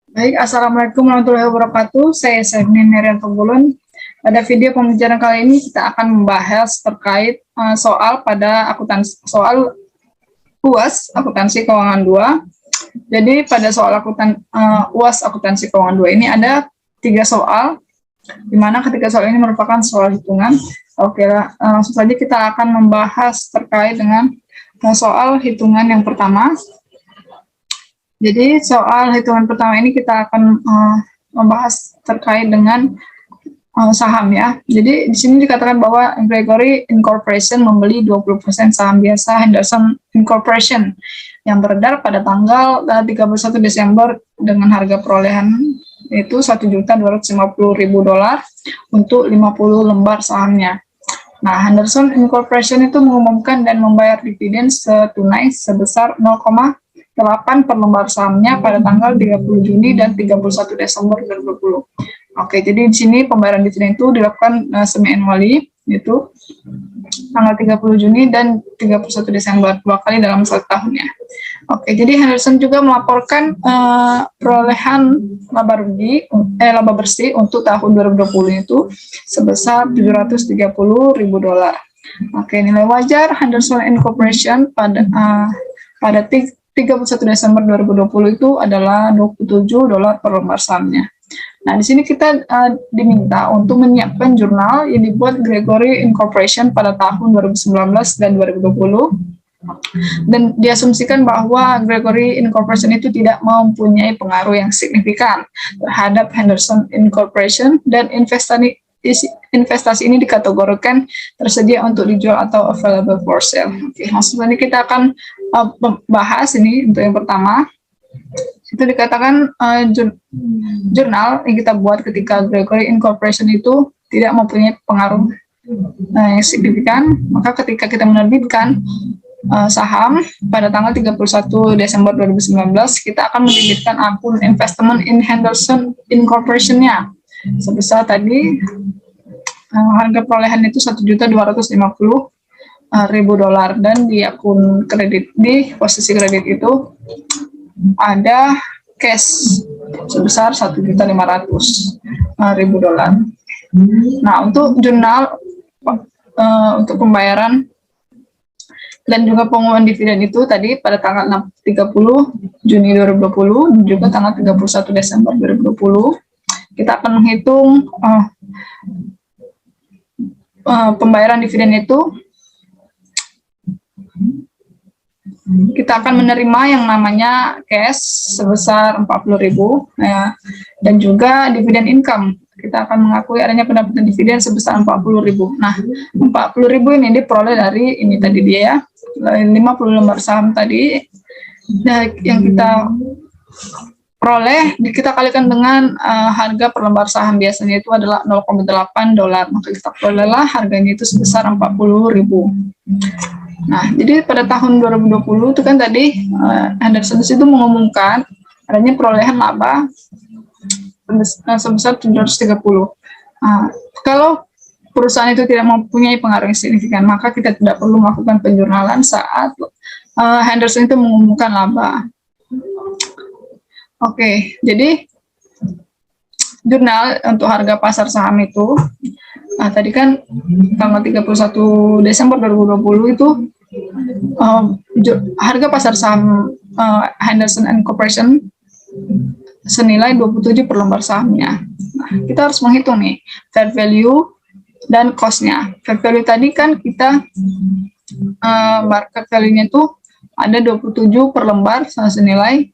Baik, Assalamualaikum warahmatullahi wabarakatuh. Saya Sabni Merian Pegulun. Pada video pembicaraan kali ini kita akan membahas terkait soal pada soal UAS akuntansi keuangan 2. Jadi pada soal UAS akuntansi keuangan 2 ini ada 3 soal, di mana ketiga soal ini merupakan soal hitungan. Oke, langsung saja kita akan membahas terkait dengan soal hitungan yang pertama. Jadi soal hitungan pertama ini kita akan membahas terkait dengan saham ya. Jadi di sini dikatakan bahwa Gregory Incorporation membeli 20% saham biasa Henderson Incorporation yang beredar pada tanggal 31 Desember dengan harga perolehan itu $1.250.000 untuk 50 lembar sahamnya. Nah, Henderson Incorporation itu mengumumkan dan membayar dividen setunai sebesar 0,8 per lembar sahamnya pada tanggal 30 Juni dan 31 Desember 2020. Oke, jadi di sini pembayaran dividen itu dilakukan semi-annually, yaitu tanggal 30 Juni dan 31 Desember, 2 kali dalam 1 tahunnya. Oke, jadi Henderson juga melaporkan perolehan laba bersih untuk tahun 2020 itu sebesar $730.000. Oke, nilai wajar Henderson Incorporation pada 31 Desember 2020 itu adalah $27 per lembar sahamnya. Nah, di sini kita diminta untuk menyiapkan jurnal yang dibuat Gregory Incorporation pada tahun 2019 dan 2020. Dan diasumsikan bahwa Gregory Incorporation itu tidak mempunyai pengaruh yang signifikan terhadap Henderson Incorporation dan investasi ini dikategorikan tersedia untuk dijual atau available for sale. Oke, langsung saja kita akan bahas ini untuk yang pertama. Itu dikatakan jurnal yang kita buat ketika Gregory Incorporation itu tidak mempunyai pengaruh yang signifikan, maka ketika kita menerbitkan saham pada tanggal 31 Desember 2019, kita akan menerbitkan akun investment in Henderson Incorporation-nya sebesar tadi harga perolehan itu $1.250.000 dan di akun kredit, di posisi kredit itu ada cash sebesar $1.500.000. Nah, untuk jurnal untuk pembayaran dan juga pengumuman dividen itu tadi pada tanggal 30 Juni 2020 dan juga tanggal 31 Desember 2020. Kita akan menghitung pembayaran dividen itu. Kita akan menerima yang namanya cash sebesar 40.000 ya, dan juga dividen income. Kita akan mengakui adanya pendapatan dividen sebesar 40.000. Nah, 40.000 ini diperoleh dari ini tadi dia ya, 50 lembar saham tadi. Nah, yang kita peroleh kita kalikan dengan harga per lembar saham biasanya itu adalah $0,8, maka kita perolehlah harganya itu sebesar 40.000. Nah, jadi pada tahun 2020 itu kan tadi Henderson itu mengumumkan adanya perolehan laba sebesar 730. Kalau perusahaan itu tidak mempunyai pengaruh yang signifikan, maka kita tidak perlu melakukan penjurnalan saat Henderson itu mengumumkan laba. Oke, jadi jurnal untuk harga pasar saham itu tadi kan tanggal 31 Desember 2020 itu harga pasar saham Henderson Incorporation senilai 27 per lembar sahamnya. Nah, kita harus menghitung nih fair value dan cost-nya. Fair value tadi kan kita market value-nya itu ada 27 per lembar senilai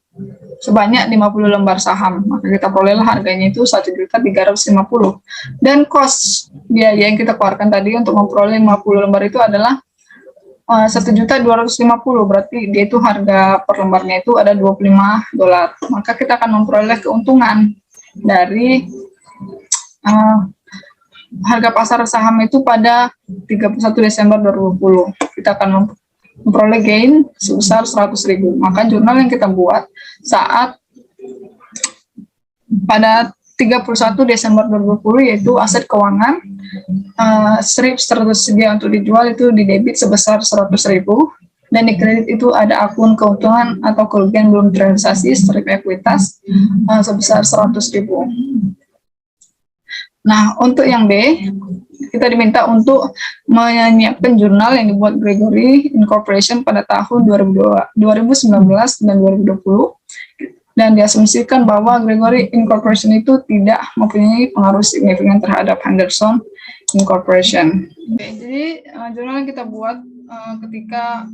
sebanyak 50 lembar saham, maka kita perolehlah harganya itu $1.350.000. Dan cost biaya yang kita keluarkan tadi untuk memperoleh 50 lembar itu adalah $1.250.000, berarti dia itu harga per lembarnya itu ada $25. Maka kita akan memperoleh keuntungan dari harga pasar saham itu pada 31 Desember 2020. Kita akan memperoleh gain sebesar 100.000. Maka jurnal yang kita buat saat pada 31 Desember 2020 yaitu aset keuangan strip tersedia untuk dijual itu di debit sebesar 100.000 Dan di kredit itu ada akun keuntungan atau kerugian belum terrealisasi strip ekuitas sebesar 100.000. Nah, untuk yang B, kita diminta untuk menyiapkan jurnal yang dibuat Gregory Incorporation pada tahun 2019 dan 2020, dan diasumsikan bahwa Gregory Incorporation itu tidak mempunyai pengaruh signifikan terhadap Henderson Incorporation. Oke, jadi jurnal yang kita buat ketika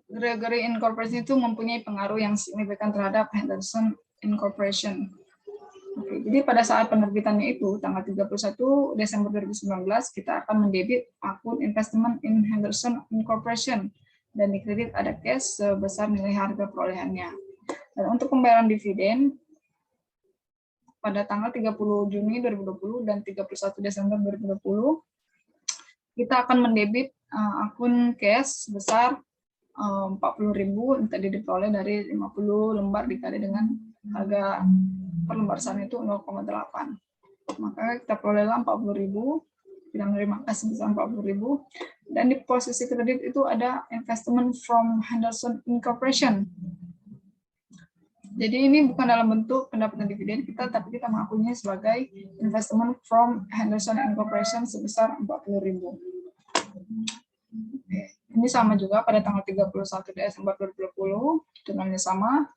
Gregory Incorporation itu mempunyai pengaruh yang signifikan terhadap Henderson Incorporation. Oke, jadi pada saat penerbitannya itu, tanggal 31 Desember 2019, kita akan mendebit akun investment in Henderson Incorporation, dan di kredit ada cash sebesar nilai harga perolehannya. Dan untuk pembayaran dividen, pada tanggal 30 Juni 2020 dan 31 Desember 2020, kita akan mendebit akun cash sebesar 40.000, tadi diperoleh dari 50 lembar dikali dengan harga per lembar saham itu 0,8. Maka kita perolehlah 40.000, kita menerima kas sebesar 40.000, dan di posisi kredit itu ada investment from Henderson Incorporation. Jadi ini bukan dalam bentuk pendapatan dividen kita, tapi kita mengakuinya sebagai investment from Henderson Incorporation sebesar 40.000. Oke. Ini sama juga pada tanggal 31 Desember 2020, jurnalnya sama.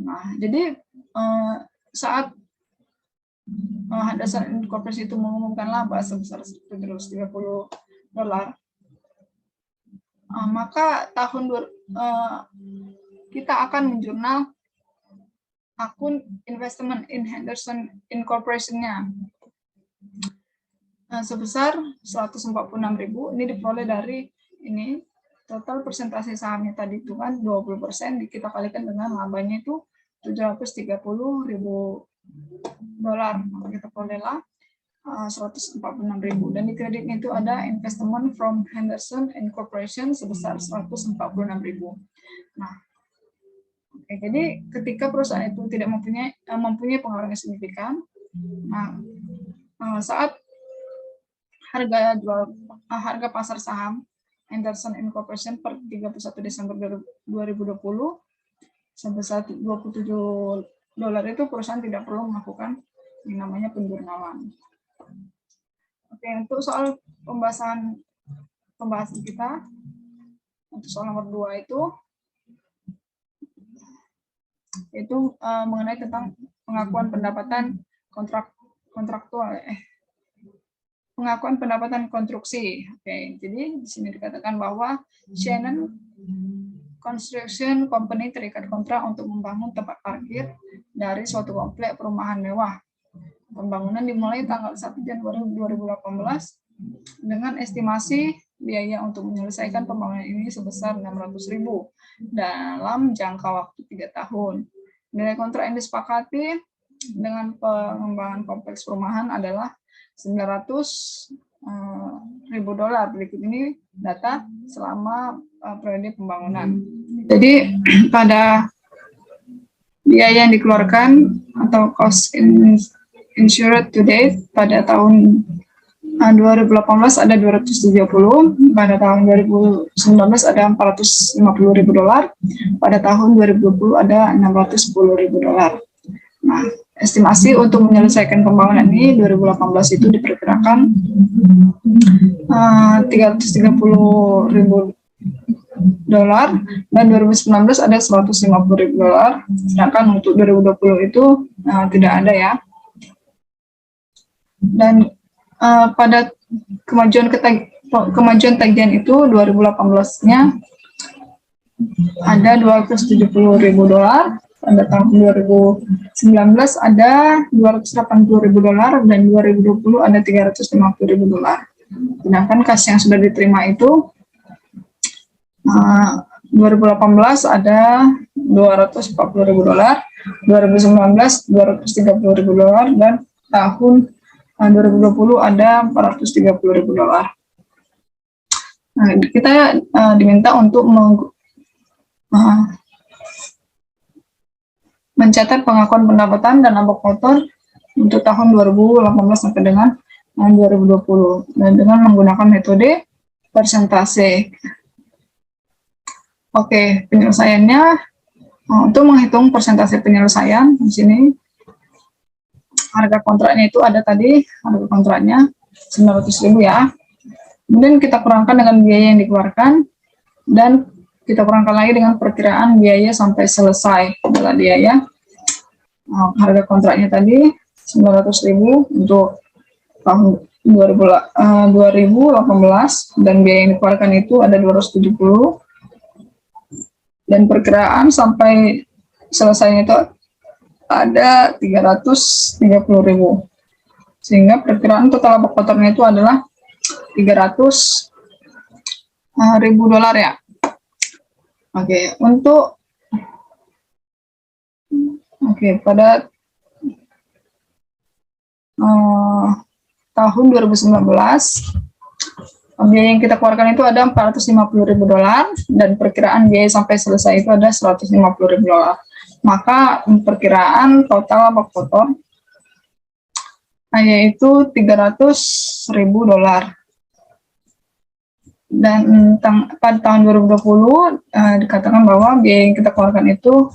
Nah, jadi saat Henderson Incorporation itu mengumumkan laba sebesar $730, maka kita akan menjurnal akun investment in Henderson Incorporation-nya sebesar 146.000. Ini diperoleh dari ini total persentase sahamnya tadi itu kan 20%, kita kalikan dengan labanya itu $730.000, maka kita perolehlah 146.000, dan di kreditnya itu ada investment from Henderson Incorporation sebesar 146.000. Nah, oke, jadi ketika perusahaan itu tidak mempunyai pengaruh yang signifikan, nah saat harga pasar saham Henderson Incorporation per 31 Desember 2020 sebesar $27 itu, perusahaan tidak perlu melakukan yang namanya penjurnalan. Oke, untuk soal pembahasan kita, untuk soal nomor 2 itu mengenai tentang pengakuan pendapatan pengakuan pendapatan konstruksi. Oke, jadi di sini dikatakan bahwa Shannon Construction Company terikat kontrak untuk membangun tempat parkir dari suatu komplek perumahan mewah. Pembangunan dimulai tanggal 1 Januari 2018 dengan estimasi biaya untuk menyelesaikan pembangunan ini sebesar 600.000 dalam jangka waktu 3 tahun. Nilai kontrak yang disepakati dengan pengembangan kompleks perumahan adalah $900.000. Berikut ini data selama periode pembangunan. Jadi pada biaya yang dikeluarkan atau cost insured to date pada tahun 2018 ada 270, pada tahun 2019 ada $450.000, pada tahun 2020 ada $610.000. Nah, estimasi untuk menyelesaikan pembangunan ini 2018 itu diperkirakan $330.000 dan 2019 ada $150.000, sedangkan untuk 2020 itu tidak ada ya. Dan pada kemajuan tagihan itu 2018-nya ada $270.000, pada tahun 2019 ada $280.000, dan 2020 ada $350.000. Sedangkan kas yang sudah diterima itu 2018 ada $240.000, 2019 $230.000, dan tahun 2020 ada $430.000. Nah, kita diminta untuk mencatat pengakuan pendapatan dan laba kotor untuk tahun 2018 sampai dengan 2020, dan dengan menggunakan metode persentase. Oke, penyelesaiannya untuk menghitung persentase penyelesaian di sini harga kontraknya itu ada tadi, harga kontraknya 900.000 ya. Kemudian kita kurangkan dengan biaya yang dikeluarkan dan kita kurangkan lagi dengan perkiraan biaya sampai selesai adalah biaya. Harga kontraknya tadi 900.000 untuk tahun 2018 dan biaya yang dikeluarkan itu ada 270 dan perkiraan sampai selesainya itu ada 330.000 sehingga perkiraan total laba kotornya itu adalah 300.000 dolar ya. Oke, untuk pada tahun 2019 biaya yang kita keluarkan itu ada 450.000 dolar dan perkiraan biaya sampai selesai itu ada 150.000 dolar. Maka perkiraan total laba kotor yaitu 300.000 dolar. Dan pada tahun 2020 dikatakan bahwa biaya yang kita keluarkan itu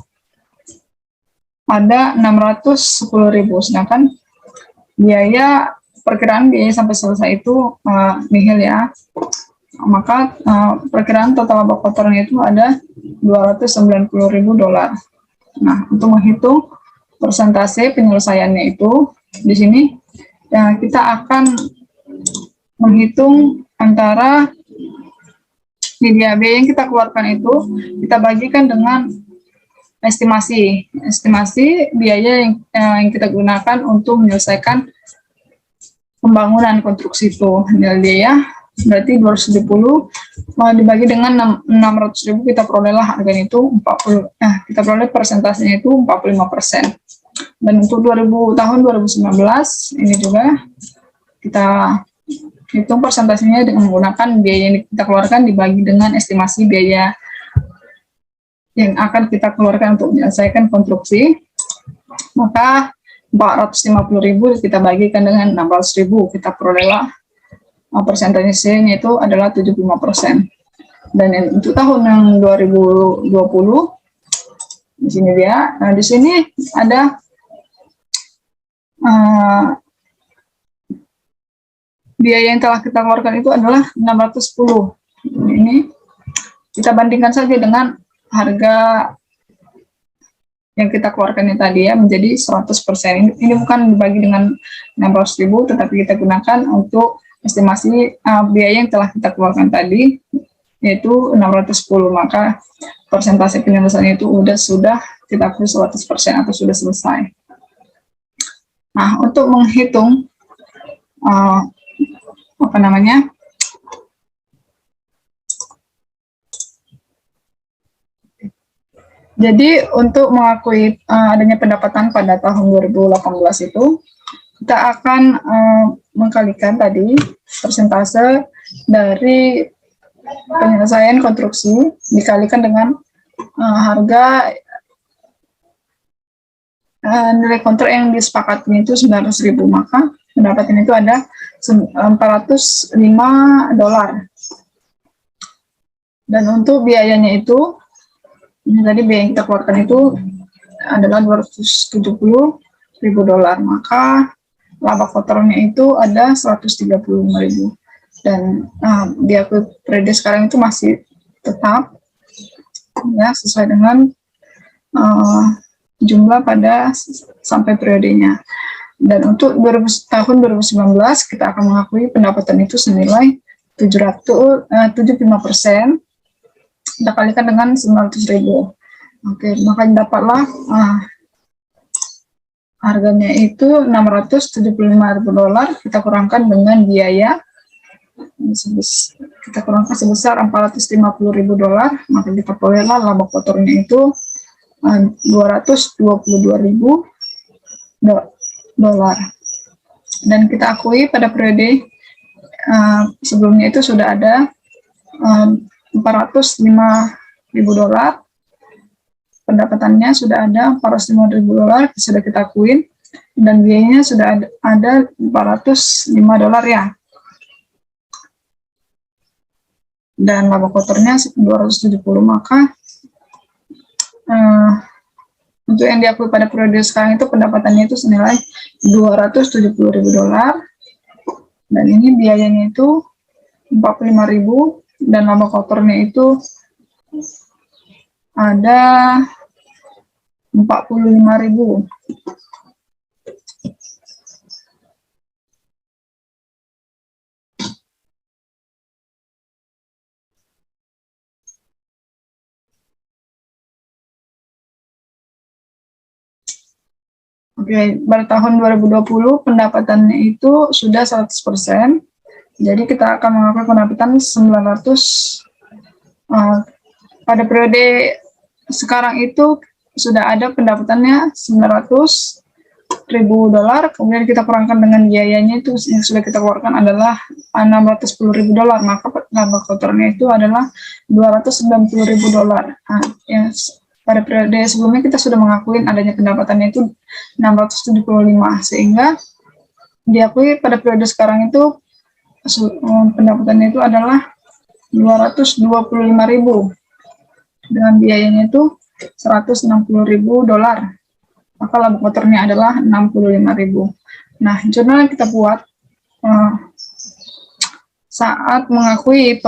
ada 610.000, sedangkan biaya perkiraan biaya sampai selesai itu nihil ya. Maka perkiraan total laba kotornya itu ada 290.000 dolar. Nah, untuk menghitung persentase penyelesaiannya itu di sini kita akan menghitung antara biaya yang kita keluarkan itu kita bagikan dengan estimasi biaya yang kita gunakan untuk menyelesaikan pembangunan konstruksi itu. Nilai biaya berarti 270 dibagi dengan 600.000 kita perolehlah harganya itu 40. Kita peroleh persentasenya itu 45%. Dan untuk tahun 2019 ini juga kita hitung persentasenya dengan menggunakan biaya yang kita keluarkan dibagi dengan estimasi biaya yang akan kita keluarkan untuk menyelesaikan konstruksi. Maka 450.000 kita bagikan dengan 16.000 kita perolehlah persentasenya itu adalah 75%. Dan untuk tahun yang 2020 di sini dia. Nah, di sini ada biaya yang telah kita keluarkan itu adalah 610. Ini kita bandingkan saja dengan harga yang kita keluarkan tadi ya, menjadi 100%. Ini bukan dibagi dengan 600.000, tetapi kita gunakan untuk estimasi biaya yang telah kita keluarkan tadi, yaitu 610. Maka persentase penyelesaian itu sudah kita akui 100% atau sudah selesai. Nah, untuk menghitung jadi untuk mengakui adanya pendapatan pada tahun 2018 itu kita akan mengkalikan tadi persentase dari penyelesaian konstruksi dikalikan dengan harga nilai kontrak yang disepakati itu 900.000, maka pendapatan itu ada 405 dolar. Dan untuk biayanya itu, ini tadi biaya yang kita keluarkan itu adalah 270.000 dolar, maka laba kotornya itu ada 135.000. Dan diakui periode sekarang itu masih tetap ya sesuai dengan jumlah pada sampai periodenya. Dan untuk tahun 2019 kita akan mengakui pendapatan itu senilai 75%, kita kalikan dengan 900.000. Oke, maka dapatlah harganya itu 675.000 dolar, kita kurangkan dengan biaya kita kurangkan sebesar 450.000 dolar, maka kita perolehlah laba kotornya itu 222.000 dolar. Dan kita akui pada periode sebelumnya itu sudah ada 405.000 dolar, pendapatannya sudah ada 405.000 dolar, sudah kita akuin, dan biayanya sudah ada 405 dolar ya. dan laba kotornya 270, maka untuk yang diakui pada periode sekarang itu pendapatannya itu senilai $270.000, dan ini biayanya itu 45.000, dan laba kotornya itu ada 45.000. Oke, pada tahun 2020 pendapatannya itu sudah 100%. Jadi kita akan mengakui pendapatan 900. Pada periode sekarang itu sudah ada pendapatannya $900.000, kemudian kita kurangkan dengan biayanya itu yang sudah kita keluarkan adalah $610.000, maka laba kotornya itu adalah $290.000. Yang pada periode sebelumnya kita sudah mengakui adanya pendapatannya itu 675, sehingga diakui pada periode sekarang itu pendapatannya itu adalah 225.000, dengan biayanya itu $160.000, maka laba kotornya adalah 65.000. Nah, jurnal yang kita buat saat mengakui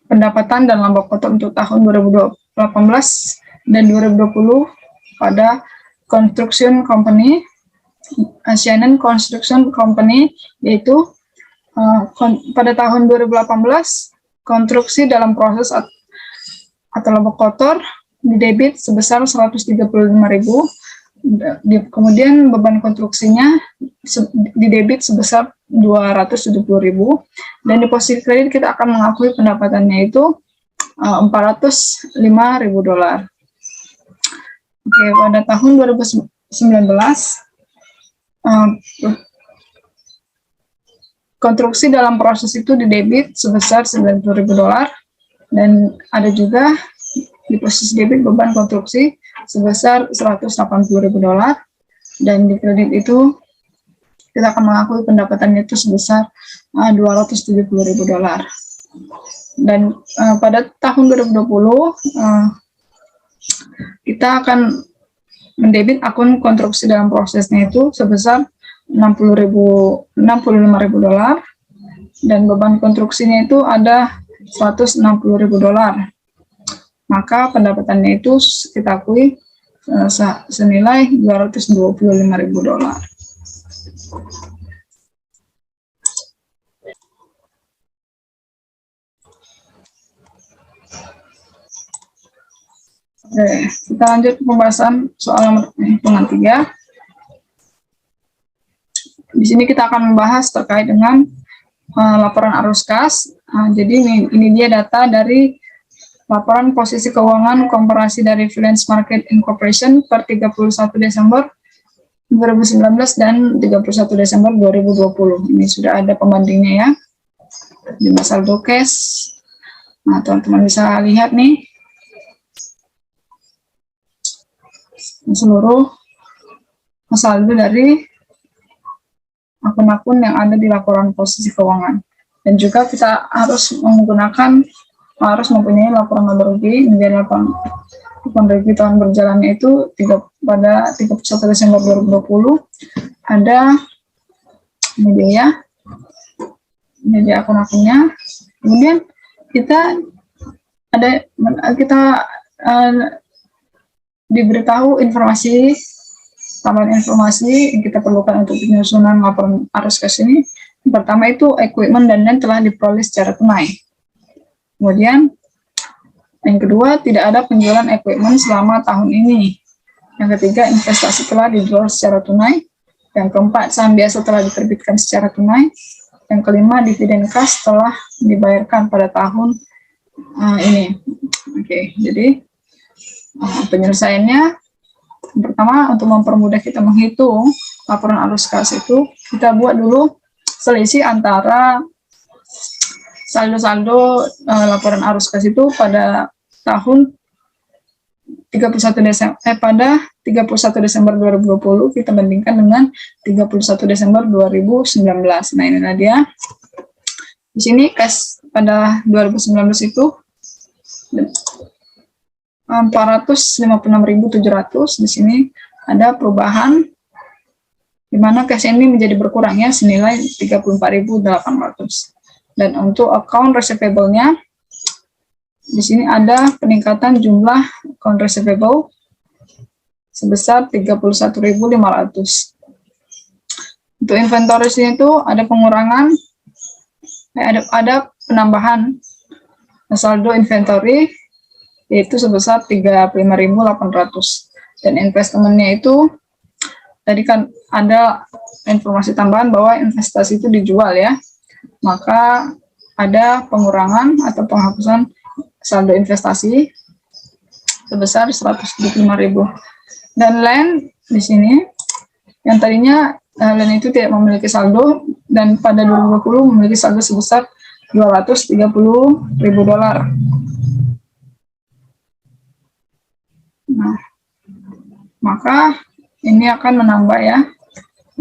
pendapatan dan laba kotor untuk tahun 2018 dan 2020 pada Construction Company, Shannon Construction Company, yaitu pada tahun 2018 konstruksi dalam proses atau laba kotor didebit sebesar 135.000, kemudian beban konstruksinya didebit sebesar 270.000, dan di posisi kredit kita akan mengakui pendapatannya itu $405.000. Oke, pada tahun 2019 konstruksi dalam proses itu didebit sebesar $90.000, dan ada juga di posisi debit beban konstruksi sebesar $180.000, dan di kredit itu kita akan mengakui pendapatannya itu sebesar $270.000. Dan pada tahun 2020 kita akan mendebit akun konstruksi dalam prosesnya itu sebesar $65.000, dan beban konstruksinya itu ada $160.000, maka pendapatannya itu kita akui senilai $225.000. Oke, kita lanjut ke pembahasan soal hitungan 3. Di sini kita akan membahas terkait dengan laporan arus kas. Jadi ini dia data dari laporan posisi keuangan komparasi dari Freelance Market Incorporation per 31 Desember 2019 dan 31 Desember 2020. Ini sudah ada pembandingnya ya. Di saldo cash. Nah, teman-teman bisa lihat nih seluruh saldo dari akun-akun yang ada di laporan posisi keuangan, dan juga kita harus mempunyai laporan laba rugi menjadi laporan rugi tahun berjalannya itu pada 31 Desember 2020 ada media akun-akunnya. Kemudian kita diberitahu tambahan informasi yang kita perlukan untuk penyusunan laporan arus kas ini. Pertama itu equipment dan lain telah diperoleh secara tunai. Kemudian yang kedua, tidak ada penjualan equipment selama tahun ini. Yang ketiga, investasi telah dijual secara tunai. Yang keempat, saham biasa telah diterbitkan secara tunai. Yang kelima, dividen kas telah dibayarkan pada tahun ini. Oke, jadi penyelesaiannya, pertama untuk mempermudah kita menghitung laporan arus kas itu, kita buat dulu selisih antara saldo-saldo laporan arus kas itu pada tahun 31 Desember 2020 kita bandingkan dengan 31 Desember 2019. Nah, inilah dia. Di sini pada 2019 itu 456.700. Di sini ada perubahan di mana cash ini menjadi berkurang ya, senilai 34.800. Dan untuk account receivable-nya di sini ada peningkatan jumlah account receivable sebesar 31.500. Untuk inventory-nya itu ada pengurangan, ada penambahan saldo inventory yaitu sebesar 35.800. Dan investmentnya itu tadi kan ada informasi tambahan bahwa investasi itu dijual ya, maka ada pengurangan atau penghapusan saldo investasi sebesar 175.000. Dan land di sini yang tadinya land itu tidak memiliki saldo dan pada 2020 memiliki saldo sebesar $230.000. Nah, maka ini akan menambah ya,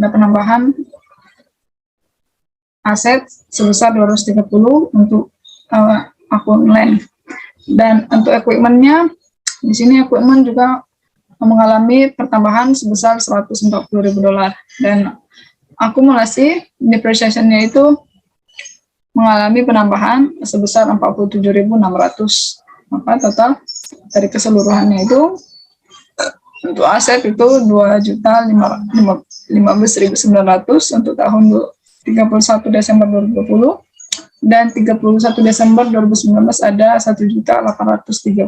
ada penambahan aset sebesar 230 untuk akun land. Dan untuk equipment-nya, di sini equipment juga mengalami pertambahan sebesar $140.000 dan akumulasi depreciation-nya itu mengalami penambahan sebesar 47.600. Maka total dari keseluruhannya itu untuk aset itu 2.015.900 untuk tahun 31 Desember 2020 dan 31 Desember 2019 ada 1.836.000.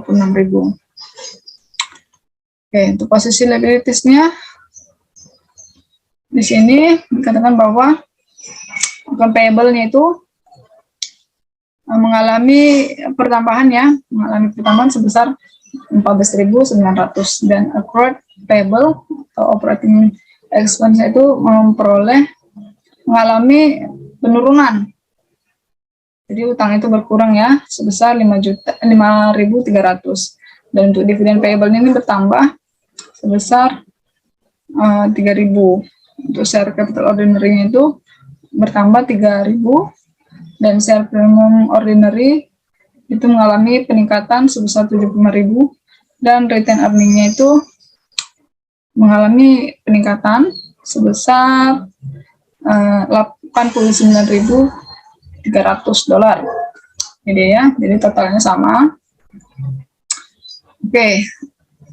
Oke, untuk posisi liabilities-nya di sini dikatakan bahwa account payable-nya itu mengalami pertambahan ya, mengalami pertambahan sebesar 14.900 dan accrued payable atau operating expense itu mengalami penurunan. Jadi utang itu berkurang ya sebesar 5.300 dan untuk dividen payable ini bertambah sebesar 3.000. Untuk share capital ordinary itu bertambah 3.000 dan share premium ordinary itu mengalami peningkatan sebesar 75.000 dan return earning-nya itu mengalami peningkatan sebesar $89.300. Jadi ya, jadi totalnya sama. Oke,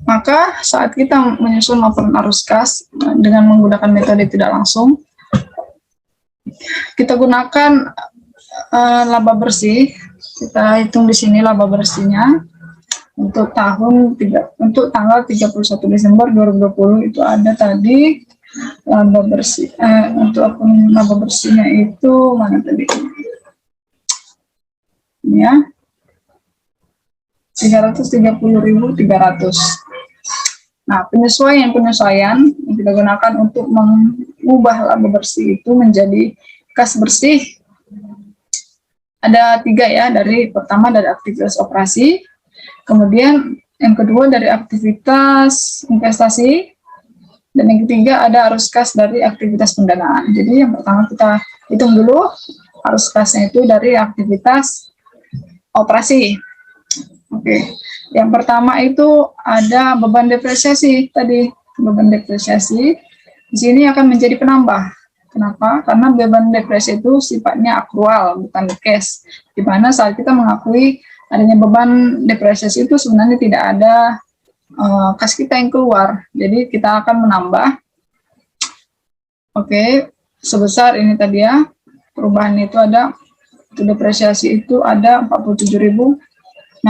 maka saat kita menyusun laporan arus kas dengan menggunakan metode tidak langsung, kita gunakan laba bersih. Kita hitung di sini laba bersihnya untuk tanggal 31 Desember 2020 itu ada tadi laba bersih. Untuk akun laba bersihnya itu mana tadi? Ya, 330.300. Nah, penyesuaian yang kita gunakan untuk mengubah laba bersih itu menjadi kas bersih ada 3 ya, pertama dari aktivitas operasi, kemudian yang kedua dari aktivitas investasi, dan yang ketiga ada arus kas dari aktivitas pendanaan. Jadi yang pertama kita hitung dulu arus kasnya itu dari aktivitas operasi. Oke, yang pertama itu ada beban depresiasi tadi. Beban depresiasi di sini akan menjadi penambah. Kenapa? Karena beban depresiasi itu sifatnya akrual, bukan cash. Di mana saat kita mengakui adanya beban depresiasi itu sebenarnya tidak ada kas kita yang keluar. Jadi kita akan menambah. Oke, sebesar ini tadi ya. Perubahan itu ada, untuk depresiasi itu ada $47.600.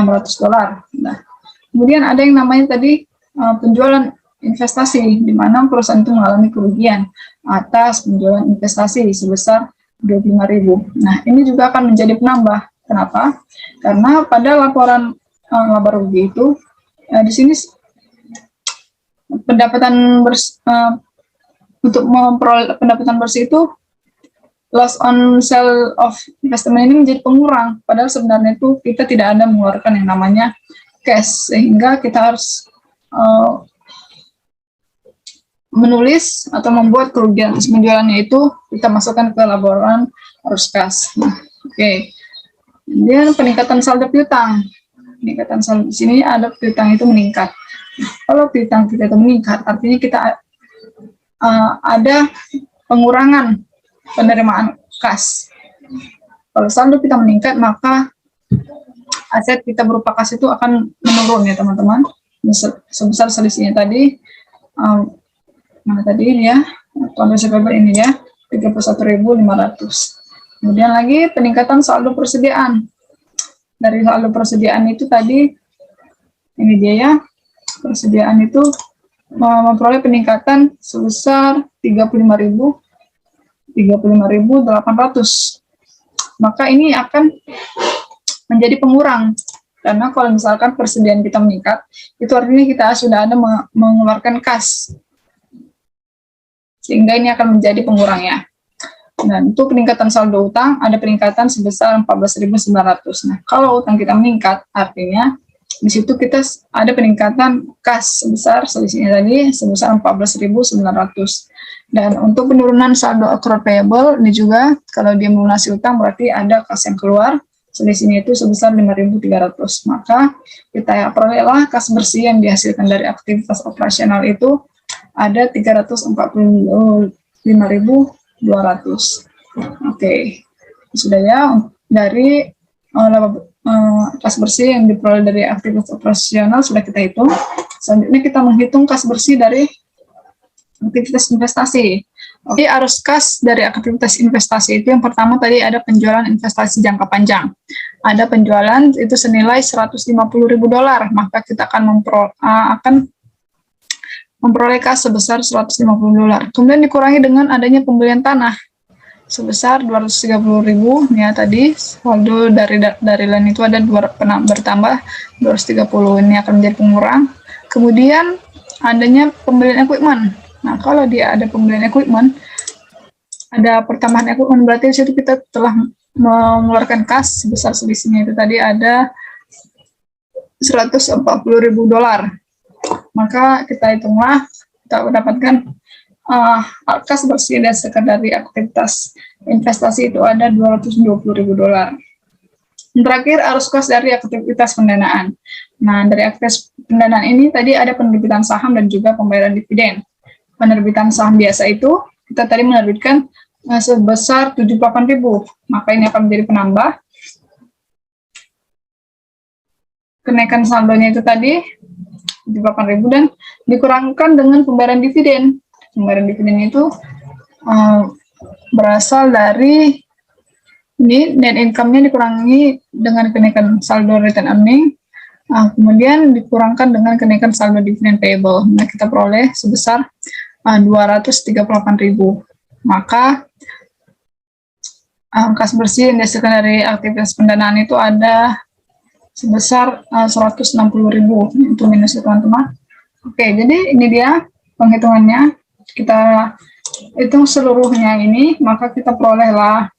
Nah, kemudian ada yang namanya tadi penjualan investasi, di mana perusahaan itu mengalami kerugian atas penjualan investasi sebesar 25.000. Nah, ini juga akan menjadi penambah. Kenapa? Karena pada laporan laba rugi itu di sini pendapatan untuk memperoleh pendapatan bersih itu loss on sale of investment ini menjadi pengurang, padahal sebenarnya itu kita tidak ada mengeluarkan yang namanya cash, sehingga kita harus menulis atau membuat kerugian atas penjualannya itu kita masukkan ke laporan arus kas. Nah, oke. Kemudian peningkatan saldo piutang. Peningkatan saldo di sini ada piutang itu meningkat. Kalau piutang kita itu meningkat, artinya kita ada pengurangan penerimaan kas. Kalau saldo kita meningkat, maka aset kita berupa kas itu akan menurun ya teman-teman. Sebesar selisihnya tadi, mana tadi ini ya, kondisi paper ini ya, 31.500. Kemudian lagi peningkatan saldo persediaan. Dari saldo persediaan itu tadi, ini dia ya, persediaan itu memperoleh peningkatan sebesar 35.800. Maka ini akan menjadi pengurang. Karena kalau misalkan persediaan kita meningkat, itu artinya kita sudah ada mengeluarkan kas. Sehingga ini akan menjadi pengurang ya. Dan untuk peningkatan saldo utang, ada peningkatan sebesar 14.900. Nah, kalau utang kita meningkat, artinya di situ kita ada peningkatan kas sebesar, selisihnya tadi, sebesar 14.900. Dan untuk penurunan saldo accrued payable, ini juga, kalau dia melunasi utang, berarti ada kas yang keluar, selisihnya itu sebesar 5.300. Maka kita perolehlah kas bersih yang dihasilkan dari aktivitas operasional itu ada 345.200. Oke, sudah ya dari kas bersih yang diperoleh dari aktivitas operasional sudah kita hitung. Selanjutnya kita menghitung kas bersih dari aktivitas investasi. Oke, arus kas dari aktivitas investasi itu yang pertama tadi ada penjualan investasi jangka panjang. Ada penjualan itu senilai $150.000, maka kita akan memperoleh kas sebesar $150. Kemudian dikurangi dengan adanya pembelian tanah sebesar 230.000 ya tadi, saldo dari lain itu ada bertambah 230, ini akan menjadi pengurang. Kemudian adanya pembelian equipment. Nah, kalau dia ada pembelian equipment, ada pertambahan equipment, berarti di situ kita telah mengeluarkan kas sebesar selisihnya itu tadi ada $140.000. Maka kita hitunglah, kita mendapatkan kas bersih dasar dari aktivitas investasi itu ada $220.000. Terakhir, arus kas dari aktivitas pendanaan. Nah, dari aktivitas pendanaan ini tadi ada penerbitan saham dan juga pembayaran dividen. Penerbitan saham biasa itu kita tadi menerbitkan sebesar 78.000, maka ini akan menjadi penambah. Kenaikan saldonya itu tadi 78.000 dan dikurangkan dengan pembayaran dividen. Pembayaran dividen itu berasal dari ini net income-nya dikurangi dengan kenaikan saldo return earning, kemudian dikurangkan dengan kenaikan saldo dividen payable. Nah, kita peroleh sebesar 238.000. Maka kas bersih yang dihasilkan dari aktivitas pendanaan itu ada sebesar 160.000. Itu minus ya teman-teman. Oke, jadi ini dia penghitungannya. Kita hitung seluruhnya ini, maka kita perolehlah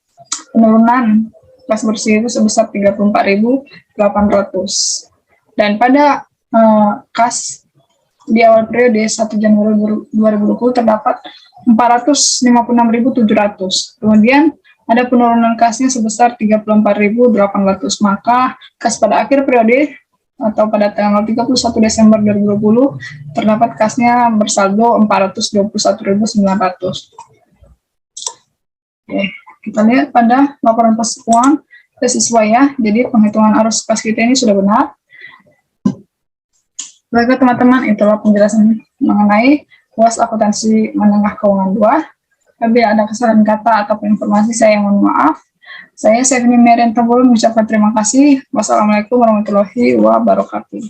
penurunan kas bersih itu sebesar 34.800. Dan pada kas di awal periode 1 Januari 2020 terdapat 456.700. Kemudian ada penurunan kasnya sebesar 34.800. Maka kas pada akhir periode atau pada tanggal 31 Desember 2020 terdapat kasnya bersaldo 421.900. Oke, kita lihat pada laporan pas keuangan sesuai ya. Jadi penghitungan arus kas kita ini sudah benar. Baiklah teman-teman, itulah penjelasan mengenai UAS akuntansi menengah keuangan 2. Apabila ada kesalahan kata atau informasi, saya mohon maaf. Saya Stephanie Marian Tambul mengucapkan terima kasih. Wassalamualaikum warahmatullahi wabarakatuh.